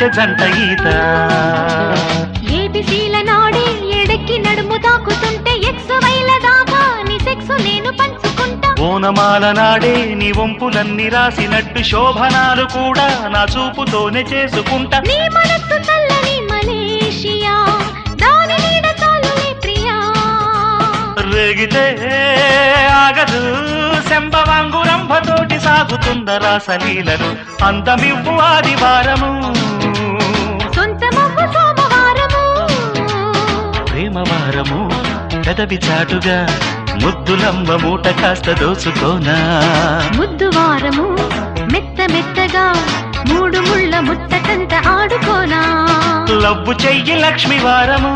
ఆడుతుంటే జంట ఈత ఏబిసీల నాడే ఎడెక్కి నడుము తాకుతుంటే ఎక్స్ వైల దాకా నీ సెక్స్ నేను పంచుకుంటా ఓనమాల నాడే నీ వంపులన్నీ రాసినట్టు శోభనాలు కూడా నా చూపుతోనే చేసుకుంటా నీ మనస్సు చల్లని మలేషియా దాని నీడ చాలులే ప్రియా రేగితే ఆగదు శంభవాంగురంభతోటి సాగుతుంద రాసలీలలు అందమివ్వు ఆదివారము సొంతమవ్వు సోమవారము ప్రేమవారము పెదవి చాటుగా ముద్దులమ్మ మూట కాస్త దోచుకోనా ముద్దువారము మెత్త మెత్తగా మూడు ముళ్ళ ముచ్చటంత ఆడుకోనా లవ్వు చెయ్యి లక్ష్మి వారము